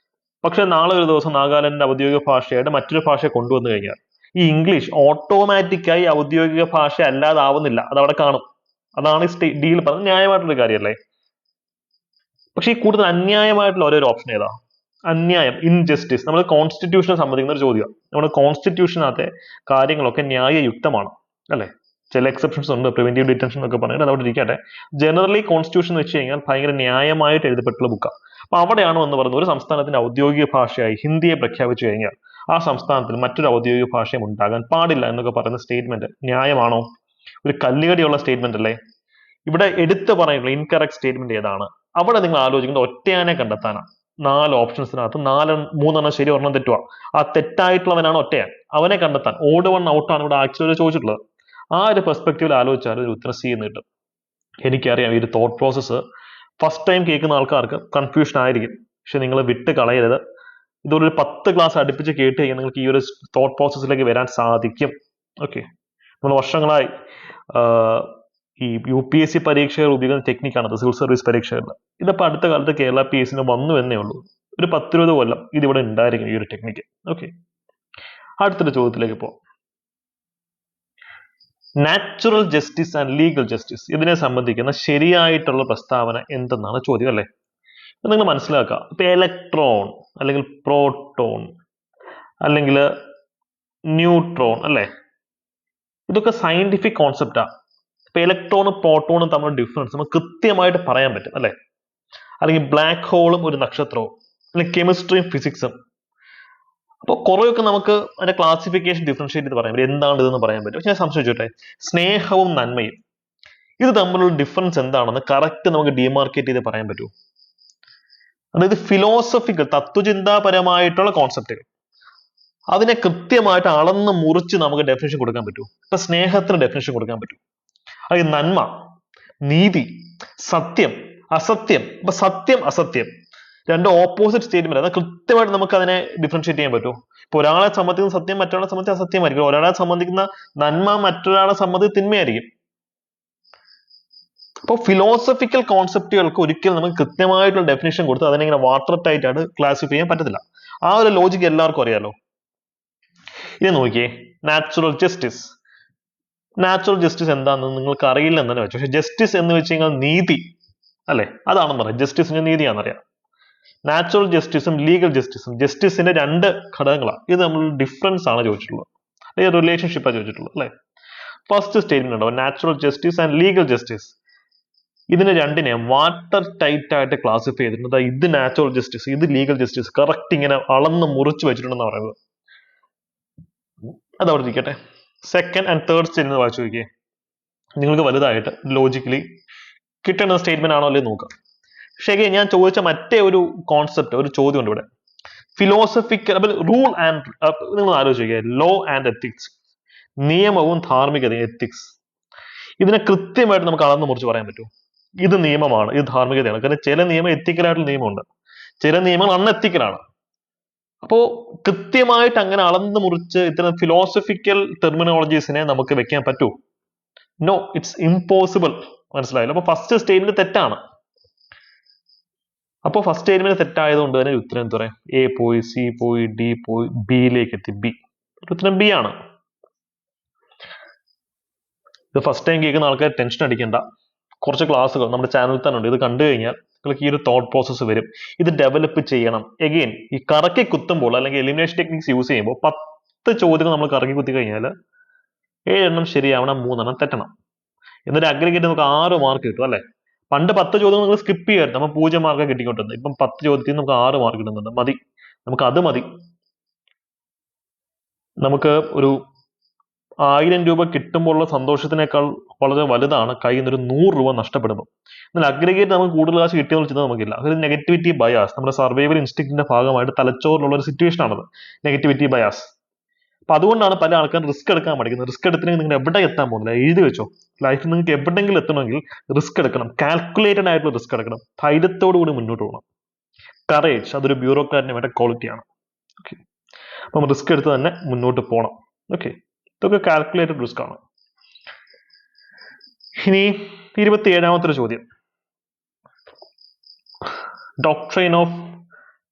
പക്ഷെ നാളെ ഒരു ദിവസം നാഗാലാൻഡിന്റെ ഔദ്യോഗിക ഭാഷയായിട്ട് മറ്റൊരു ഭാഷയെ കൊണ്ടുവന്നു കഴിഞ്ഞാൽ ഈ ഇംഗ്ലീഷ് ഓട്ടോമാറ്റിക്കായി ഔദ്യോഗിക ഭാഷ അല്ലാതാവുന്നില്ല, അത് അവിടെ കാണും. അതാണ് ഡിയിൽ പറഞ്ഞത് ന്യായമായിട്ടുള്ള കാര്യമല്ലേ. പക്ഷെ ഈ കൂടുതൽ അന്യായമായിട്ടുള്ള ഓരോ ഓപ്ഷൻ ഏതാ? അന്യായം, ഇൻജസ്റ്റിസ്. നമ്മൾ കോൺസ്റ്റിറ്റ്യൂഷനെ സംബന്ധിക്കുന്ന ഒരു ചോദ്യം. നമ്മുടെ കോൺസ്റ്റിറ്റ്യൂഷനകത്തെ കാര്യങ്ങളൊക്കെ ന്യായയുക്തമാണ് അല്ലെ. ചില എക്സെപ്ഷൻസ് ഉണ്ട്, പ്രിവെന്റീവ് ഡിറ്റൻഷൻ എന്നൊക്കെ പറഞ്ഞിട്ട് അതവിടെ ഇരിക്കട്ടെ. ജനറലി കോൺസ്റ്റിറ്റ്യൂഷൻ വെച്ച് കഴിഞ്ഞാൽ ഭയങ്കര ന്യായമായിട്ട് എഴുതപ്പെട്ടുള്ള ബുക്കാണ്. അപ്പൊ അവിടെയാണോ എന്ന് പറയുന്നത് ഒരു സംസ്ഥാനത്തിന്റെ ഔദ്യോഗിക ഭാഷയായി ഹിന്ദിയെ പ്രഖ്യാപിച്ചു കഴിഞ്ഞാൽ ആ സംസ്ഥാനത്തിൽ മറ്റൊരു ഔദ്യോഗിക ഭാഷയും ഉണ്ടാകാൻ പാടില്ല എന്നൊക്കെ പറയുന്ന സ്റ്റേറ്റ്മെന്റ് ന്യായമാണോ? ഒരു കല്ലുകടിയുള്ള സ്റ്റേറ്റ്മെന്റ് അല്ലേ? ഇവിടെ എടുത്തു പറയുന്ന ഇൻകറക്റ്റ് സ്റ്റേറ്റ്മെന്റ് ഏതാണ്? അവിടെ നിങ്ങൾ ആലോചിക്കുന്നത് ഒറ്റയാനെ കണ്ടെത്താനാണ്. 4 ഓപ്ഷൻസിനകത്ത് 3 ശരി, ഒരെണ്ണം തെറ്റുക. ആ തെറ്റായിട്ടുള്ളവനാണ് ഒറ്റയാൻ, അവനെ കണ്ടെത്താൻ. ഓട് വൺ ഔട്ടാണ് ഇവിടെ ആക്ച്വലി ചോദിച്ചിട്ടുള്ളത്. ആ ഒരു പെർസ്പെക്റ്റീവിൽ ആലോചിച്ചാൽ ഒരു ഉത്തരം സി എന്ന് കിട്ടും. എനിക്കറിയാം ഈ ഒരു തോട്ട് പ്രോസസ്സ് ഫസ്റ്റ് ടൈം കേൾക്കുന്ന ആൾക്കാർക്ക് കൺഫ്യൂഷൻ ആയിരിക്കും, പക്ഷെ നിങ്ങൾ വിട്ട് കളയരുത്. ഇതൊരു 10 ക്ലാസ് അടുപ്പിച്ച് കേട്ട് കഴിഞ്ഞാൽ നിങ്ങൾക്ക് ഈ ഒരു തോട്ട് പ്രോസസ്സിലേക്ക് വരാൻ സാധിക്കും. ഓക്കെ, നമ്മൾ വർഷങ്ങളായി ഈ UPSC പരീക്ഷകൾ ഉപയോഗിക്കുന്ന ടെക്നിക്കാണ് സിവിൽ സർവീസ് പരീക്ഷകളിൽ. ഇതിപ്പോൾ അടുത്ത കാലത്ത് കേരള PSC വന്നു എന്നേ ഉള്ളൂ. ഒരു 10-20 കൊല്ലം ഇതിവിടെ ഉണ്ടായിരിക്കും ഈ ഒരു ടെക്നിക്ക്. ഓക്കെ, അടുത്തൊരു ചോദ്യത്തിലേക്ക് പോകാം. Natural justice and legal justice, ഇതിനെ സംബന്ധിക്കുന്ന ശരിയായിട്ടുള്ള പ്രസ്താവന എന്തെന്നാണ് ചോദ്യം അല്ലേ. നിങ്ങൾ മനസ്സിലാക്കുക, ഇപ്പൊ ഇലക്ട്രോൺ അല്ലെങ്കിൽ പ്രോട്ടോൺ അല്ലെങ്കിൽ ന്യൂട്രോൺ അല്ലേ, ഇതൊക്കെ സയന്റിഫിക് കോൺസെപ്റ്റാ. ഇപ്പൊ ഇലക്ട്രോണും പ്രോട്ടോണും തമ്മിലുള്ള ഡിഫറൻസ് നമുക്ക് കൃത്യമായിട്ട് പറയാൻ പറ്റും അല്ലെ. അല്ലെങ്കിൽ ബ്ലാക്ക് ഹോളും ഒരു നക്ഷത്രവും, അല്ലെങ്കിൽ കെമിസ്ട്രിയും ഫിസിക്സും. അപ്പോൾ കുറെയൊക്കെ നമുക്ക് അതിന്റെ ക്ലാസിഫിക്കേഷൻ ഡിഫറൻഷിയേറ്റ് ചെയ്ത് പറയാൻ പറ്റും, എന്താണ് ഇതെന്ന് പറയാൻ പറ്റും. പക്ഷെ ഞാൻ സംശയിച്ചോട്ടെ, സ്നേഹവും നന്മയും ഇത് തമ്മിലുള്ള ഡിഫറൻസ് എന്താണെന്ന് കറക്റ്റ് നമുക്ക് ഡിമാർക്കേറ്റ് ചെയ്ത് പറയാൻ പറ്റുമോ? അതായത് ഫിലോസഫിക്കൽ തത്വചിന്താപരമായിട്ടുള്ള കോൺസെപ്റ്റുകൾ അതിനെ കൃത്യമായിട്ട് അളന്ന് മുറിച്ച് നമുക്ക് ഡെഫിനേഷൻ കൊടുക്കാൻ പറ്റുമോ? ഇപ്പൊ സ്നേഹത്തിന് ഡെഫിനേഷൻ കൊടുക്കാൻ പറ്റും. അത് നന്മ, നീതി, സത്യം, അസത്യം. ഇപ്പൊ സത്യം അസത്യം രണ്ട് ഓപ്പോസിറ്റ് സ്റ്റേറ്റ്മെന്റ്, അത് കൃത്യമായിട്ട് നമുക്ക് അതിനെ ഡിഫറൻഷിയേറ്റ് ചെയ്യാൻ പറ്റും. ഇപ്പൊ ഒരാളെ സംബന്ധിക്കുന്ന സത്യം മറ്റൊരാളെ സംബന്ധിച്ച് അസത്യമായിരിക്കും, ഒരാളെ സംബന്ധിക്കുന്ന നന്മ മറ്റൊരാളെ സംബന്ധിച്ച് തിന്മയായിരിക്കും. അപ്പോൾ ഫിലോസഫിക്കൽ കോൺസെപ്റ്റുകൾക്ക് ഒരിക്കലും നമുക്ക് കൃത്യമായിട്ടുള്ള ഡെഫിനേഷൻ കൊടുത്ത് അതിനെ ഇങ്ങനെ വാട്ടർ ടൈറ്റ് ആയിട്ട് ക്ലാസിഫൈ ചെയ്യാൻ പറ്റത്തില്ല. ആ ഒരു ലോജിക്ക് എല്ലാവർക്കും അറിയാലോ. ഇത് നോക്കിയേ, നാച്ചുറൽ ജസ്റ്റിസ്. നാച്ചുറൽ ജസ്റ്റിസ് എന്താണെന്ന് നിങ്ങൾക്ക് അറിയില്ല എന്ന് തന്നെ വെച്ചു. പക്ഷെ ജസ്റ്റിസ് എന്ന് വെച്ച് കഴിഞ്ഞാൽ നീതി അല്ലെ, അതാണെന്ന് പറയാം. ജസ്റ്റിസിന്റെ നീതിയാണെന്നറിയാം. നാച്ചുറൽ ജസ്റ്റിസും ലീഗൽ ജസ്റ്റിസും, ജസ്റ്റിസിന്റെ 2 ഘടകങ്ങളാണ്. ഇത് നമ്മൾ ഡിഫറൻസ് ആണ് ചോദിച്ചിട്ടുള്ളത്, അല്ലെങ്കിൽ റിലേഷൻഷിപ്പാണ് ചോദിച്ചിട്ടുള്ളത് അല്ലെ. ഫസ്റ്റ് സ്റ്റേറ്റ്മെന്റ് ഉണ്ടോ, natural justice and legal justice. ഇതിന് രണ്ടിനെ വാട്ടർ ടൈറ്റ് ആയിട്ട് ക്ലാസിഫൈ ചെയ്തിട്ടുണ്ട്. ഇത് നാച്ചുറൽ ജസ്റ്റിസ്, ഇത് ലീഗൽ ജസ്റ്റിസ്, കറക്റ്റ് ഇങ്ങനെ അളന്ന് മുറിച്ച് വെച്ചിട്ടുണ്ടെന്ന് പറയുന്നത്. അതവിടെ ഇരിക്കട്ടെ. സെക്കൻഡ് ആൻഡ് തേർഡ് സ്റ്റേറ്റ്മെന്റ് വായിച്ചു നോക്കിയേ, നിങ്ങൾക്ക് വലുതായിട്ട് ലോജിക്കലി കിട്ടുന്ന സ്റ്റേറ്റ്മെന്റ് ആണോ അല്ലേ നോക്കാം. പക്ഷേ ഞാൻ ചോദിച്ച മറ്റേ ഒരു കോൺസെപ്റ്റ്, ഒരു ചോദ്യം ഉണ്ട് ഇവിടെ. ഫിലോസഫിക്കൽ റൂൾ ആൻഡ്, നിങ്ങൾ ആലോചിക്കുക, ലോ ആൻഡ് എത്തിക്സ്, നിയമവും ധാർമ്മികതയും, എത്തിക്സ്. ഇതിനെ കൃത്യമായിട്ട് നമുക്ക് അളന്ന് മുറിച്ച് പറയാൻ പറ്റും. ഇത് നിയമമാണ്, ഇത് ധാർമ്മികതയാണ്. കാരണം ചില നിയമം എത്തിക്കലായിട്ടുള്ള നിയമമുണ്ട്, ചില നിയമങ്ങൾ അൺഎത്തിക്കലാണ്. അപ്പോ കൃത്യമായിട്ട് അങ്ങനെ അളന്ന് മുറിച്ച് ഇത്തരം ഫിലോസഫിക്കൽ ടെർമിനോളജീസിനെ നമുക്ക് വെക്കാൻ പറ്റൂ? No, it's impossible. മനസ്സിലായല്ലോ. അപ്പൊ ഫസ്റ്റ് സ്റ്റേറ്റ്മെന്റ് തെറ്റാണ്. അപ്പോൾ ഫസ്റ്റ് സ്റ്റേറ്റ്മെന്റ് തെറ്റായതുകൊണ്ട് തന്നെ ഉത്തരം എന്താ പറയാം, എ പോയി, സി പോയി, ഡി പോയി, ബിയിലേക്ക് എത്തി, ബി. ഉത്തരം ബി ആണ്. ഇത് ഫസ്റ്റ് ടൈം കേൾക്കുന്ന ആൾക്കാർ ടെൻഷൻ അടിക്കേണ്ട. കുറച്ച് ക്ലാസ്സുകൾ നമ്മുടെ ചാനലിൽ തന്നെ ഉണ്ട്. ഇത് കണ്ടു കഴിഞ്ഞാൽ നിങ്ങൾക്ക് ഈ ഒരു തോട്ട് പ്രോസസ്സ് വരും. ഇത് ഡെവലപ്പ് ചെയ്യണം. എഗെയിൻ ഈ കറക്കി കുത്തുമ്പോൾ അല്ലെങ്കിൽ എലിമിനേഷൻ ടെക്നിക്സ് യൂസ് ചെയ്യുമ്പോൾ 10 ചോദ്യങ്ങൾ നമ്മൾ കറക്കി കുത്തി കഴിഞ്ഞാൽ 7 എണ്ണം ശരിയാവണം, 3 എണ്ണം തെറ്റണം. എന്നിട്ട് അഗ്രിഗേറ്റ് നമുക്ക് 6 മാർക്ക് കിട്ടും അല്ലെ. പണ്ട് 10 ചോദ്യങ്ങൾ നിങ്ങൾ സ്കിപ്പ് ചെയ്യാറുണ്ട്, നമ്മൾ 0 മാർക്ക് കിട്ടിക്കൊണ്ടിരുന്നത്. ഇപ്പം 10 ചോദ്യത്തിൽ നമുക്ക് 6 മാർക്ക് കിട്ടുന്നുണ്ട്. മതി, നമുക്ക് അത് മതി. നമുക്ക് ഒരു 1000 രൂപ കിട്ടുമ്പോഴുള്ള സന്തോഷത്തിനേക്കാൾ വളരെ വലുതാണ് കയ്യിൽ നിന്നൊരു 100 രൂപ നഷ്ടപ്പെടുമ്പോൾ. എന്നാൽ അഗ്രിഗേറ്റ് നമുക്ക് കൂടുതൽ കാശ് കിട്ടിയെന്ന് വെച്ചാൽ നമുക്കില്ല. അതൊരു നെഗറ്റിവിറ്റി ബയാസ്, നമ്മുടെ സർവൈവൽ ഇൻസ്റ്റിങ്ക്റ്റിന്റെ ഭാഗമായിട്ട് തലച്ചോറിലുള്ള ഒരു സിറ്റുവേഷൻ ആണത്, നെഗറ്റിവിറ്റി ബയാസ്. അപ്പൊ അതുകൊണ്ടാണ് പല ആൾക്കാരും റിസ്ക് എടുക്കാൻ പഠിക്കുന്നത്. റിസ്ക് എടുത്തില്ലെങ്കിൽ നിങ്ങൾ എവിടെ എത്താൻ പോകുന്നില്ല, എഴുതി വെച്ചോ. ലൈഫിൽ നിങ്ങൾക്ക് എവിടെയെങ്കിലും എത്തണമെങ്കിൽ റിസ്ക് എടുക്കണം, കാൽക്കുലേറ്റഡ് ആയിട്ടുള്ള റിസ്ക് എടുക്കണം, ധൈര്യത്തോടു കൂടി മുന്നോട്ട് പോകണം. കറേജ് അതൊരു ബ്യൂറോക്രാറ്റിന്റെ വേണ്ട ക്വാളിറ്റിയാണ്. ഓക്കെ, അപ്പം റിസ്ക് എടുത്ത് തന്നെ മുന്നോട്ട് പോകണം. ഓക്കെ, ഇതൊക്കെ കാൽക്കുലേറ്റഡ് റിസ്ക് ആണ്. ഇനി 27ാമത്തെ ചോദ്യം, ഡോക്ട്രൈൻ ഓഫ്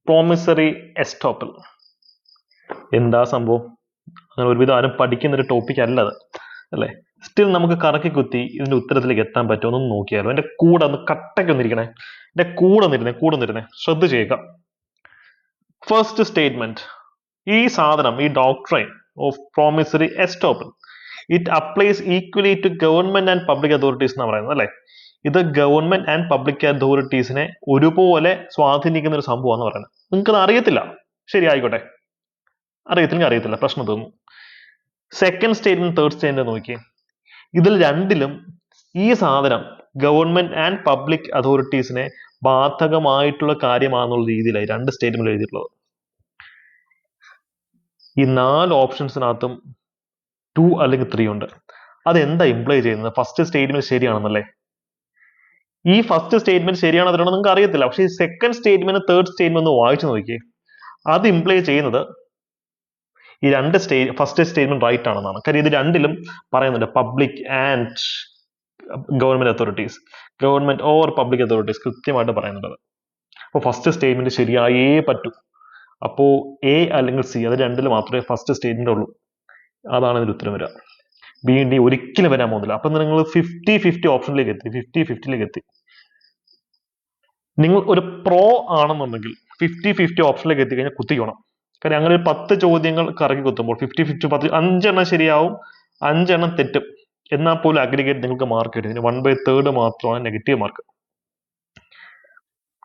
പ്രോമിസറി എസ്റ്റോപ്പൽ. എന്താ സംഭവം? അങ്ങനെ ഒരുവിധം ആരും പഠിക്കുന്ന ഒരു ടോപ്പിക് അല്ല അത്, അല്ലേ? സ്റ്റിൽ നമുക്ക് കറക്കി കുത്തി ഇതിന്റെ ഉത്തരത്തിലേക്ക് എത്താൻ പറ്റുമോ എന്ന് നോക്കിയാലോ. എന്റെ കൂടെ ഒന്ന് കട്ടയ്ക്ക് ഒന്നിരിക്കണേ, എന്റെ കൂടെ ഒന്നിരുന്നേ, ശ്രദ്ധ ചെയ്യുക. ഫസ്റ്റ് സ്റ്റേറ്റ്മെന്റ്, ഈ സാധനം, ഈ doctrine of promissory estoppel, it applies equally to government and public authorities എന്നാണ് പറയുന്നത്, അല്ലെ? ഇത് ഗവൺമെന്റ് ആൻഡ് പബ്ലിക് അതോറിറ്റീസിനെ ഒരുപോലെ സ്വാധീനിക്കുന്ന ഒരു സംഭവമാണെന്ന് പറയുന്നത്. നിങ്ങൾക്കത് അറിയത്തില്ല, ശരി ആയിക്കോട്ടെ, അറിയത്തില്ല, പ്രശ്നം തോന്നുന്നു. സെക്കൻഡ് സ്റ്റേറ്റ്മെന്റ്, തേർഡ് സ്റ്റേറ്റ്മെന്റ് നോക്കി, ഇതിൽ രണ്ടിലും ഈ സാധനം ഗവൺമെന്റ് ആൻഡ് പബ്ലിക് അതോറിറ്റീസിനെ ബാധകമായിട്ടുള്ള കാര്യമാണെന്നുള്ള രീതിയിലായി രണ്ട് സ്റ്റേറ്റ്മെന്റ് എഴുതിയിട്ടുള്ളത്. ഈ 4 ഓപ്ഷൻസിനകത്തും 2 അല്ലെങ്കിൽ 3 ഉണ്ട്. അതെന്താ ഇംപ്ലൈ ചെയ്യുന്നത്? ഫസ്റ്റ് സ്റ്റേറ്റ്മെന്റ് ശരിയാണെന്നല്ലേ? ഈ ഫസ്റ്റ് സ്റ്റേറ്റ്മെന്റ് ശരിയാണോ അതിനാണോ നിങ്ങൾക്ക് അറിയത്തില്ല. പക്ഷേ ഈ സെക്കൻഡ് സ്റ്റേറ്റ്മെന്റ്, തേർഡ് സ്റ്റേറ്റ്മെന്റ് ഒന്ന് വായിച്ചു നോക്കിയേ. അത് ഇംപ്ലൈ ചെയ്യുന്നത് ഈ രണ്ട് ഫസ്റ്റ് സ്റ്റേറ്റ്മെന്റ് റൈറ്റ് ആണെന്നാണ്. കാര്യം ഇത് രണ്ടിലും പറയുന്നുണ്ട് public and government authorities, government or public authorities കൃത്യമായിട്ട് പറയുന്നുണ്ട്. അപ്പോൾ ഫസ്റ്റ് സ്റ്റേറ്റ്മെന്റ് ശരിയായേ പറ്റൂ. അപ്പോ എ അല്ലെങ്കിൽ സി, അത് രണ്ടിൽ മാത്രമേ ഫസ്റ്റ് സ്റ്റേറ്റ്മെന്റ് ഉള്ളൂ. അതാണ് ഇതിന്റെ ഉത്തരം വരിക. ബി ഡി ഒരിക്കലും വരാൻ പോകുന്നില്ല. അപ്പൊ നിങ്ങൾ 50-50 ഓപ്ഷനിലേക്ക് എത്തി, 50-50ലേക്ക് എത്തി. നിങ്ങൾ ഒരു പ്രോ ആണെന്നുണ്ടെങ്കിൽ 50-50 ഓപ്ഷനിലേക്ക് എത്തിക്കഴിഞ്ഞാൽ കുത്തിക്കണം. കാര്യം അങ്ങനെ 10 ചോദ്യങ്ങൾ കറക്കി കുത്തുമ്പോൾ 50-50 5 എണ്ണം ശരിയാവും, 5 എണ്ണം തെറ്റും. എന്നാൽ പോലും അഗ്രിഗേറ്റ് നിങ്ങൾക്ക് മാർക്ക് കിട്ടും. 1/3 മാത്രമാണ് നെഗറ്റീവ് മാർക്ക്.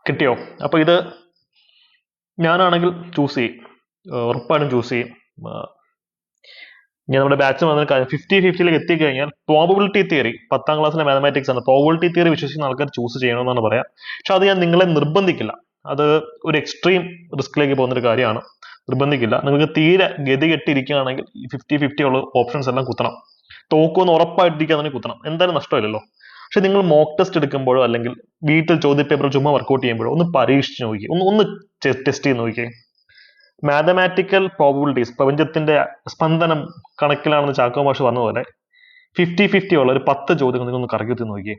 കിട്ടിയോ? അപ്പൊ ഇത് ഞാനാണെങ്കിൽ ചൂസ് ചെയ്യും, ഉറപ്പായിട്ടും ചൂസ് ചെയ്യും. ഞാൻ നമ്മുടെ ബാച്ച് വന്ന 50-50ലേക്ക് എത്തിക്കഴിഞ്ഞാൽ പ്രോബബിലിറ്റി തിയറി, 10ാം ക്ലാസ്സിലെ മാത്തമാറ്റിക്സ് ആണ്, പ്രോബബിലിറ്റി തിയറി വിശ്വസിക്കുന്ന ആൾക്കാർ ചൂസ് ചെയ്യണമെന്നാണ് പറയാം. പക്ഷെ അത് ഞാൻ നിങ്ങളെ നിർബന്ധിക്കില്ല. അത് ഒരു എക്സ്ട്രീം റിസ്കിലേക്ക് പോകുന്നൊരു കാര്യമാണ്. നിർബന്ധിക്കില്ല. നിങ്ങൾക്ക് തീരെ ഗതി കെട്ടിയിരിക്കുകയാണെങ്കിൽ 50-50 ഉള്ള ഓപ്ഷൻസ് എല്ലാം കുത്തണം. തോക്കുമെന്ന് ഉറപ്പായിട്ടിരിക്കുകയാണെങ്കിൽ കുത്തണം, എന്തായാലും നഷ്ടമില്ലല്ലോ. പക്ഷെ നിങ്ങൾ മോക്ക് ടെസ്റ്റ് എടുക്കുമ്പോഴോ അല്ലെങ്കിൽ വീട്ടിൽ ചോദ്യപേപ്പർ ചുമ്മാ വർക്കൗട്ട് ചെയ്യുമ്പോഴോ ഒന്ന് പരീക്ഷിച്ച് നോക്കി, ഒന്ന് ടെസ്റ്റ് ചെയ്ത് നോക്കിയേ. മാത്തമാറ്റിക്കൽ പ്രോബബിലിറ്റീസ്, പ്രപഞ്ചത്തിന്റെ സ്പന്ദനം കണക്കിലാണെന്ന് ചാക്കോ മാഷ് പറഞ്ഞ പോലെ 50-50 ഉള്ള ഒരു 10 ചോദ്യങ്ങൾ നിങ്ങൾ ഒന്ന് കറക്കി നോക്കിയേ.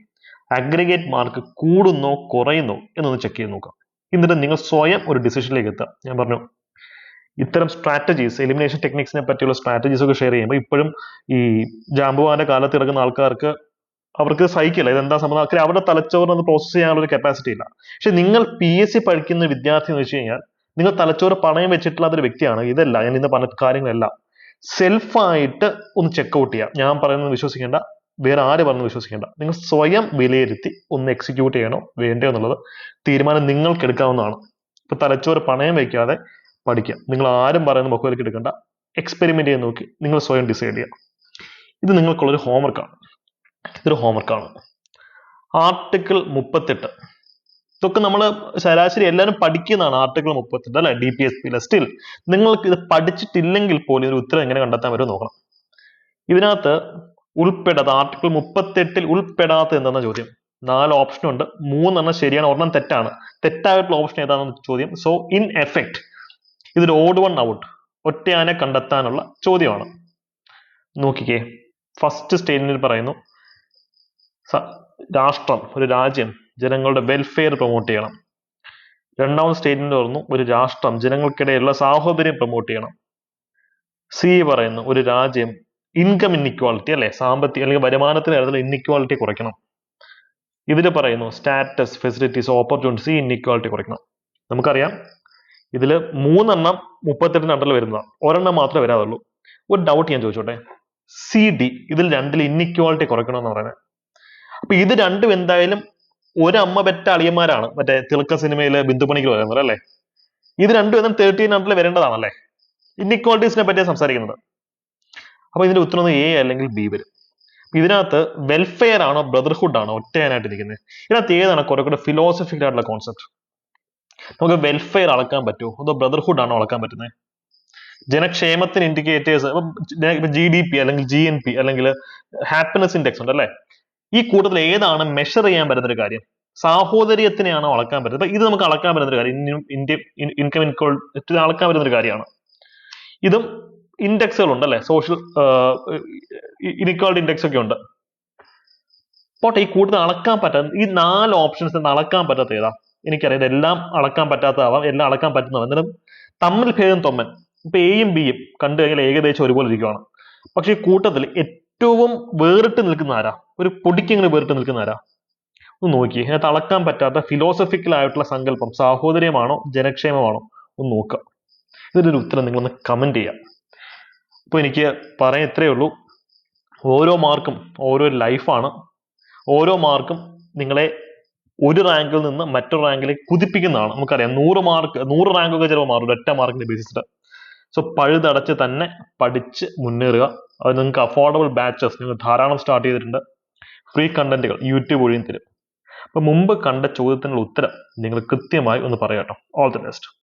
അഗ്രിഗേറ്റ് മാർക്ക് കൂടുന്നോ കുറയുന്നോ എന്നൊന്ന് ചെക്ക് ചെയ്ത് നോക്കാം. എന്നിട്ട് നിങ്ങൾ സ്വയം ഒരു ഡിസിഷനിലേക്ക് എത്താം. ഞാൻ പറഞ്ഞു, ഇത്തരം സ്ട്രാറ്റജീസ്, എലിമിനേഷൻ ടെക്നിക്സിനെ പറ്റിയുള്ള സ്ട്രാറ്റജീസ് ഒക്കെ ഷെയർ ചെയ്യുമ്പോൾ ഇപ്പോഴും ഈ ജാമ്പുവാന്റെ കാലത്ത് കിടക്കുന്ന ആൾക്കാർക്ക് അവർക്ക് സഹിക്കില്ല ഇതെന്താ സംഭവം. അവരുടെ തലച്ചോറിന് അത് പ്രോസസ് ചെയ്യാനുള്ള ഒരു കപ്പാസിറ്റി ഇല്ല. പക്ഷെ നിങ്ങൾ PSC പഠിക്കുന്ന വിദ്യാർത്ഥി എന്ന് വെച്ച് കഴിഞ്ഞാൽ നിങ്ങൾ തലച്ചോറ് പണയം വെച്ചിട്ടുള്ള ഒരു വ്യക്തിയാണ്. ഇതല്ല ഞാൻ ഇന്ന് പറഞ്ഞ കാര്യങ്ങളെല്ലാം സെൽഫായിട്ട് ഒന്ന് ചെക്കൗട്ട് ചെയ്യാം. ഞാൻ പറയുന്നത് വിശ്വസിക്കേണ്ട, വേറെ ആര് പറയുന്നത് വിശ്വസിക്കേണ്ട. നിങ്ങൾ സ്വയം വിലയിരുത്തി ഒന്ന് എക്സിക്യൂട്ട് ചെയ്യണോ വേണ്ടയോ എന്നുള്ളത് തീരുമാനം നിങ്ങൾക്ക് എടുക്കാവുന്നതാണ്. ഇപ്പൊ തലച്ചോറ് പണയം വയ്ക്കാതെ പഠിക്കാം. നിങ്ങൾ ആരും പറയുന്ന മുഖവിലേക്ക് എടുക്കേണ്ട, എക്സ്പെരിമെന്റ് ചെയ്ത് നോക്കി നിങ്ങൾ സ്വയം ഡിസൈഡ് ചെയ്യാം. ഇത് നിങ്ങൾക്കുള്ളൊരു ഹോംവർക്കാണ്. ഇതൊരു ഹോംവർക്കാണ്. ആർട്ടിക്കിൾ 38, ഇതൊക്കെ നമ്മൾ ശരാശരി എല്ലാവരും പഠിക്കുന്നതാണ്. ആർട്ടിക്കിൾ 38 അല്ലെ, DPSP. സ്റ്റിൽ നിങ്ങൾക്ക് ഇത് പഠിച്ചിട്ടില്ലെങ്കിൽ പോലും ഒരു ഉത്തരം എങ്ങനെ കണ്ടെത്താൻ വരും നോക്കണം. ഇതിനകത്ത് ഉൾപ്പെടാത്ത, ആർട്ടിക്കിൾ 38 ഉൾപ്പെടാത്ത എന്താണെന്ന ചോദ്യം. 4 ഓപ്ഷൻ ഉണ്ട്, 3 എണ്ണം ശരിയാണ്, ഒരെണ്ണം തെറ്റാണ്. തെറ്റായിട്ടുള്ള ഓപ്ഷൻ ഏതാണെന്ന് ചോദ്യം. സോ ഇൻ എഫക്ട് ഇതൊരു ഓഡ് വൺ ഔട്ട്, ഒറ്റയാനെ കണ്ടെത്താനുള്ള ചോദ്യമാണ്. നോക്കിക്കേ, ഫസ്റ്റ് സ്റ്റേറ്റ്മെന്റിൽ പറയുന്നു രാഷ്ട്രം, ഒരു രാജ്യം ജനങ്ങളുടെ വെൽഫെയർ പ്രൊമോട്ട് ചെയ്യണം. രണ്ടാമത്തെ സ്റ്റേറ്റ്മെന്റ് പറഞ്ഞു ഒരു രാഷ്ട്രം ജനങ്ങൾക്കിടയിലുള്ള സാഹോദര്യം പ്രൊമോട്ട് ചെയ്യണം. സി പറയുന്നു ഒരു രാജ്യം ഇൻകം ഇൻഇക്വാളിറ്റി, അല്ലെ, സാമ്പത്തിക അല്ലെങ്കിൽ വരുമാനത്തിന് കാര്യത്തിൽ ഇൻഇക്വാളിറ്റി കുറയ്ക്കണം. ഇതിൽ പറയുന്നു സ്റ്റാറ്റസ്, ഫെസിലിറ്റീസ്, ഓപ്പർച്യൂണിറ്റീസ്, ഇൻഇക്വാളിറ്റി കുറയ്ക്കണം. നമുക്കറിയാം ഇതിൽ 3 എണ്ണം 38 അണ്ടറിൽ വരുന്നതാണ്, ഒരെണ്ണം മാത്രമേ വരാതുള്ളൂ. ഒരു ഡൗട്ട് ഞാൻ ചോദിച്ചോട്ടെ, CD ഇതിൽ രണ്ടിൽ ഇൻഇക്വാളിറ്റി കുറയ്ക്കണം എന്ന് പറയുന്നത്. അപ്പൊ ഇത് രണ്ടും എന്തായാലും ഒരമ്മ പെറ്റ അളിയന്മാരാണ്. മറ്റേ തിളക്ക സിനിമയിലെ ബിന്ദുപണിക്ക് പറയുന്നത് അല്ലെ. ഇത് രണ്ടും ഏതും 13 അണ്ടറിൽ വരേണ്ടതാണല്ലേ. ഇൻഇക്വാളിറ്റീസിനെ പറ്റിയാണ് സംസാരിക്കുന്നത്. അപ്പൊ ഇതിന്റെ ഉത്തരം A അല്ലെങ്കിൽ B വരും. ഇതിനകത്ത് വെൽഫെയർ ആണോ ബ്രദർഹുഡ് ആണോ ഒറ്റയാനായിട്ട് ഇരിക്കുന്നത്? ഇതിനകത്ത് ഏതാണ് കുറെ കൂടെ ഫിലോസഫിക്കൽ ആയിട്ടുള്ള കോൺസെപ്റ്റ്? നമുക്ക് വെൽഫെയർ അളക്കാൻ പറ്റുമോ അതോ ബ്രദർഹുഡ് ആണോ അളക്കാൻ പറ്റുന്നത്? ജനക്ഷേമത്തിന് ഇൻഡിക്കേറ്റേഴ്സ് GDP അല്ലെങ്കിൽ GNP അല്ലെങ്കിൽ ഹാപ്പിനെസ് ഇൻഡെക്സ് ഉണ്ട് അല്ലെ? ഈ കൂട്ടത്തിൽ ഏതാണ് മെഷർ ചെയ്യാൻ പറ്റുന്ന ഒരു കാര്യം? സാഹോദര്യത്തിനെയാണോ അളക്കാൻ പറ്റുന്നത്? അപ്പൊ ഇത് നമുക്ക് അളക്കാൻ പറ്റുന്ന ഒരു കാര്യം, ഇൻകം ഇൻക്വലിറ്റി അളക്കാൻ പറ്റുന്ന ഒരു കാര്യമാണ്. ഇതും ഇൻഡെക്സുകൾ ഉണ്ട് അല്ലെ? സോഷ്യൽ ഇനിക്വാളിറ്റി ഇൻഡെക്സ് ഒക്കെ ഉണ്ട്. പോട്ടെ, ഈ കൂടുതൽ അളക്കാൻ പറ്റാത്ത ഈ 4 ഓപ്ഷൻസ് അളക്കാൻ പറ്റാത്ത ഏതാ? എനിക്കറിയാം ഇതെല്ലാം അളക്കാൻ പറ്റാത്തതാവാം, എല്ലാം അളക്കാൻ പറ്റുന്നതാവാം. എന്നാലും തമ്മിൽ ഭേദം തൊമ്മൻ. ഇപ്പൊ എയും ബിയും കണ്ടു കഴിഞ്ഞാൽ ഏകദേശം ഒരുപോലെ ഇരിക്കുവാണ്. പക്ഷെ ഈ കൂട്ടത്തിൽ ഏറ്റവും വേറിട്ട് നിൽക്കുന്ന ആരാ? ഒരു പൊടിക്കെങ്ങനെ വേറിട്ട് നിൽക്കുന്ന ആരാ? ഒന്ന് നോക്കി. അതിനകത്ത് അളക്കാൻ പറ്റാത്ത ഫിലോസഫിക്കൽ ആയിട്ടുള്ള സങ്കല്പം സാഹോദര്യമാണോ ജനക്ഷേമമാണോ? ഒന്ന് നോക്കുക. ഇതിനൊരു ഉത്തരം നിങ്ങളൊന്ന് കമന്റ് ചെയ്യാം. അപ്പൊ എനിക്ക് പറയാൻ ഇത്രയേ ഉള്ളൂ. ഓരോ മാർക്കും ഓരോ ലൈഫാണ്. ഓരോ മാർക്കും നിങ്ങളെ ഒരു റാങ്കിൽ നിന്ന് മറ്റൊരു റാങ്കിലേക്ക് കുതിപ്പിക്കുന്നതാണ്. നമുക്കറിയാം 100 റാങ്കൊക്കെ ചിലപ്പോൾ മാറും ഒറ്റ മാർക്കിന്റെ ബേസിസിൽ. സോ പഴുതടച്ച് തന്നെ പഠിച്ച് മുന്നേറുക. അത് നിങ്ങൾക്ക് അഫോർഡബിൾ ബാച്ചസ് നിങ്ങൾ ധാരാളം സ്റ്റാർട്ട് ചെയ്തിട്ടുണ്ട്. ഫ്രീ കണ്ടന്റുകൾ യൂട്യൂബ് വഴിയും തരും. അപ്പൊ മുമ്പ് കണ്ട ചോദ്യത്തിനുള്ള ഉത്തരം നിങ്ങൾ കൃത്യമായി ഒന്ന് പറയാട്ടോ. All the best.